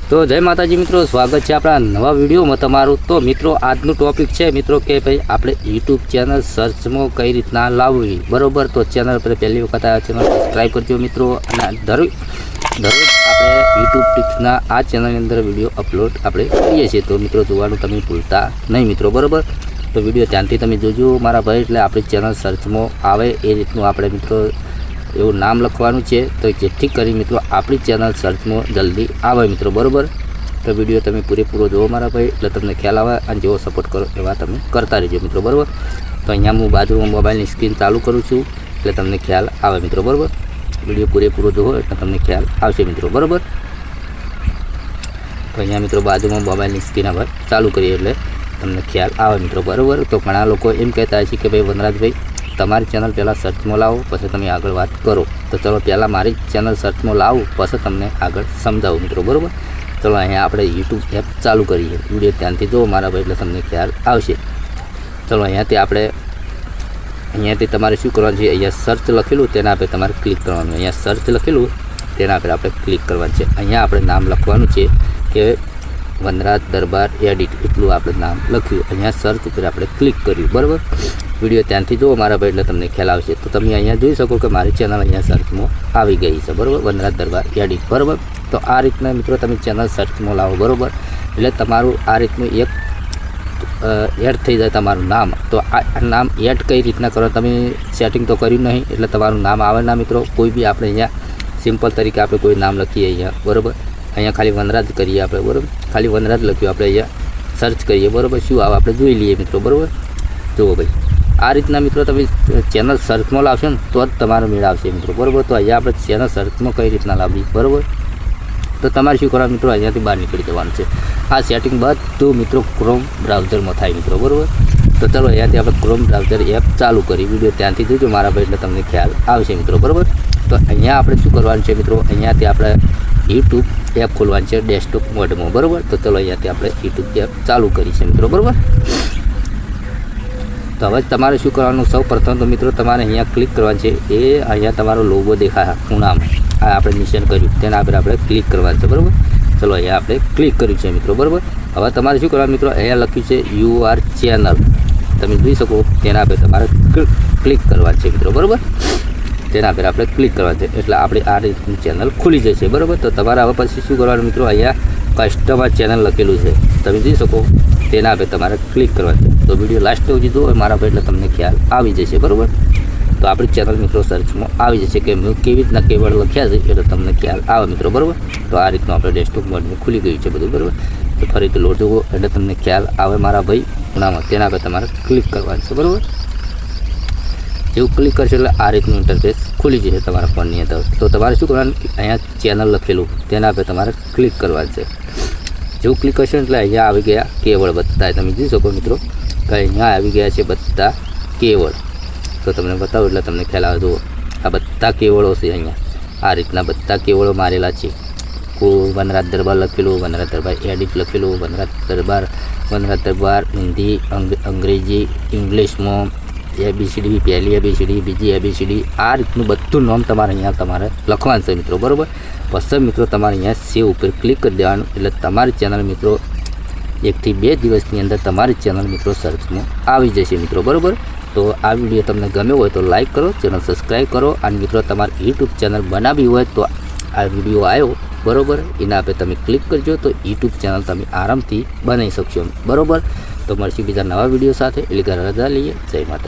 तो जय माताजी मित्रों, स्वागत है अपना नवा वीडियो में तमारू। तो मित्रों आजनु टॉपिक है मित्रों के भाई आपणे यूट्यूब चैनल सर्च में कई रीतना लाववी बराबर। तो चैनल पर पहली वखत आया चैनल सब्सक्राइब करजो मित्रों। दररोज આપણે यूट्यूब टिप्सना आ चैनल अंदर वीडियो अपलोड આપણે કરીએ છીએ। तो मित्रों જોવાનું તમે ભૂલતા નહીં मित्रों बराबर। तो वीडियो ध्यानથી તમે જોજો મારા ભાઈ, એટલે આપણી ચેનલ સર્ચમાં આવે એ રીતનું આપણે મિત્રો એવું નામ લખવાનું છે, તો જેથી કરી મિત્રો આપણી ચેનલ સર્ચમાં જલ્દી આવે મિત્રો બરાબર। તો વિડીયો તમે પૂરેપૂરો જોવો મારા ભાઈ, એટલે તમને ખ્યાલ આવે અને જેવો સપોર્ટ કરો એવા તમે કરતા રહેજો મિત્રો બરાબર। તો અહીંયા હું બાજુમાં મોબાઈલની સ્ક્રીન ચાલુ કરું છું, એટલે તમને ખ્યાલ આવે મિત્રો બરાબર। વિડીયો પૂરેપૂરો જોવો એટલે તમને ખ્યાલ આવશે મિત્રો બરાબર। તો અહીંયા મિત્રો બાજુમાં મોબાઈલની સ્ક્રીન હવે ચાલુ કરીએ એટલે તમને ખ્યાલ આવે મિત્રો બરાબર। તો ઘણા લોકો એમ કહેતા હોય છે કે ભાઈ વનરાજભાઈ તમારી ચેનલ પહેલાં સર્ચમાં લાવો પછી તમે આગળ વાત કરો। તો ચલો પહેલાં મારી ચેનલ સર્ચમાં લાવું પછી તમને આગળ સમજાવું મિત્રો બરાબર। ચલો અહીંયા આપણે યુટ્યુબ એપ ચાલુ કરીએ, વિડીયો ધ્યાનથી જુઓ મારા ભાઈ એટલે તમને ખ્યાલ આવશે। ચલો અહીંયાથી તમારે શું કરવાનું છે, અહીંયા સર્ચ લખેલું તેના આપણે તમારે ક્લિક કરવાનું। અહીંયા સર્ચ લખેલું તેના આપણે ક્લિક કરવાનું છે। અહીંયા આપણે નામ લખવાનું છે કે વનરાજ દરબાર એડિટ, એટલું આપણે નામ લખ્યું। અહીંયા સર્ચ ઉપર આપણે ક્લિક કર્યું બરાબર। વિડીયો ધ્યાનથી જુઓ મારા ભાઈ એટલે તમને ખ્યાલ આવશે। તો તમે અહીંયા જોઈ શકો કે મારી ચેનલ અહીંયા સર્ચમાં આવી ગઈ છે બરાબર, વનરાજ દરબાર એડિટ બરાબર। તો આ રીતના મિત્રો તમે ચેનલ સર્ચમાં લાવો બરાબર, એટલે તમારું આ રીતનું એક એડ થઈ જાય તમારું નામ। તો આ નામ એડ કઈ રીતના કરો, તમે સેટિંગ તો કર્યું નહીં એટલે તમારું નામ આવે ના મિત્રો। કોઈ બી આપણે અહીંયા સિમ્પલ તરીકે આપણે કોઈ નામ લખીએ અહીંયા બરાબર। અહીંયા ખાલી વનરાજ કરીએ આપણે બરાબર, ખાલી વનરાજ લખ્યું આપણે અહીંયા સર્ચ કરીએ બરાબર, શું આવે આપણે જોઈ લઈએ મિત્રો બરાબર। જુઓ ભાઈ આ રીતના મિત્રો તમે ચેનલ સર્ચમાં લાવશો ને તો જ તમારો મેળ આવશે મિત્રો બરાબર। તો અહીંયા આપણે ચેનલ સર્ચમાં કઈ રીતના લાવવી બરાબર। તો તમારે શું કરવાનું મિત્રો, અહીંયાથી બહાર નીકળી જવાનું છે। આ સેટિંગ બધું મિત્રો ક્રોમ બ્રાઉઝરમાં થાય મિત્રો બરાબર। તો ચાલો અહીંયાથી આપણે ક્રોમ બ્રાઉઝર એપ ચાલુ કરી, વિડીયો ધ્યાનથી જોજો મારા ભાઈ એટલે તમને ખ્યાલ આવશે મિત્રો બરાબર। તો અહીંયા આપણે શું કરવાનું છે મિત્રો, અહીંયાથી આપણે યુટ્યુબ એપ ખોલવાનું છે ડેસ્કટોપ મોડમાં બરાબર। તો ચાલો અહીંયાથી આપણે યુટ્યુબ એપ ચાલુ કરી છે મિત્રો બરાબર। તો હવે તમારે શું કરવાનું, સૌ પ્રથમ તો મિત્રો તમારે અહીંયા ક્લિક કરવાનું છે। એ અહીંયા તમારો લોગો દેખાય ખૂણામાં, આ આપણે નિશાન કર્યું તેના આપણે ક્લિક કરવાનું છે બરાબર। ચલો અહીંયા આપણે ક્લિક કર્યું છે મિત્રો બરાબર। હવે તમારે શું કરવાનું મિત્રો, અહીંયા લખ્યું છે યુઆર ચેનલ, તમે જોઈ શકો તેના આપણે તમારે ક્લિક કરવાનું છે મિત્રો બરાબર। તેના પર આપણે ક્લિક કરવાનું છે એટલે આપણી આ રીતની ચેનલ ખુલી જશે બરાબર। તો તમારે હવે પછી શું કરવાનું મિત્રો, અહીંયા કસ્ટમર ચેનલ લખેલું છે તમે જોઈ શકો, તેના પર તમારે ક્લિક કરવાનું છે। તો વિડીયો લાસ્ટ સુધી જુઓ મારા પર એટલે તમને ખ્યાલ આવી જશે બરાબર। તો આપણી ચેનલ મિત્રો સર્ચમાં આવી જશે કે મેં કેવી રીતના કેવળ લખ્યા છે એટલે તમને ખ્યાલ આવે મિત્રો બરાબર। તો આ રીતનું આપણે ડેસ્કટોપ મોડમાં ખુલી ગયું છે બધું બરાબર। તો ફરીથી લોડ જુઓ એટલે તમને ખ્યાલ આવે મારા ભાઈ ખૂણામાં, તેના પર તમારે ક્લિક કરવાનું છે બરાબર। જેવું ક્લિક કરશો એટલે આ રીતનું ઇન્ટરફેસ ખુલી જશે તમારા ફોનની અંદર। તો તમારે શું કરવાનું, અહીંયા ચેનલ લખેલું તેના પર તમારે ક્લિક કરવાનું છે। જેવું ક્લિક કરશો એટલે અહીંયા આવી ગયા કેવળ બધા, તમે જોઈ શકો મિત્રો કે અહીંયા આવી ગયા છે બધા કેવળ। તો તમને બતાવું એટલે તમને ખ્યાલ આવે, જુઓ આ બધા કેવળો છે અહીંયા આ રીતના બધા કેવળો મારેલા છે। વનરાજ દરબાર લખેલું, વનરાજ દરબાર એડિટ લખેલું, વનરાજ દરબાર હિન્દી અંગ્રેજી ઇંગ્લિશમાં ABCD, પહેલી ABCD બીજી ABCD, આ રીતનું બધું નામ તમારે અહીંયા તમારે લખવાનું છે મિત્રો બરાબર। પછી મિત્રો તમારે અહીંયા સેવ ઉપર ક્લિક કરી દેવાનું, એટલે તમારી ચેનલ મિત્રો 1 થી 2 દિવસની અંદર તમારી ચેનલ મિત્રો સર્ચમાં આવી જશે મિત્રો બરાબર। તો આ વિડીયો તમને ગમ્યો હોય તો લાઈક કરો, ચેનલ સબસ્ક્રાઈબ કરો, અને મિત્રો તમારે યુટ્યુબ ચેનલ બનાવવી હોય તો આ વિડીયો આવ્યો બરાબર એના પર તમે ક્લિક કરજો, તો યુટ્યુબ ચેનલ તમે આરામથી બનાવી શકશો બરાબર। તો મળશું બીજા નવા વિડીયો સાથે, એટલે રજા લઈએ, જય માતા।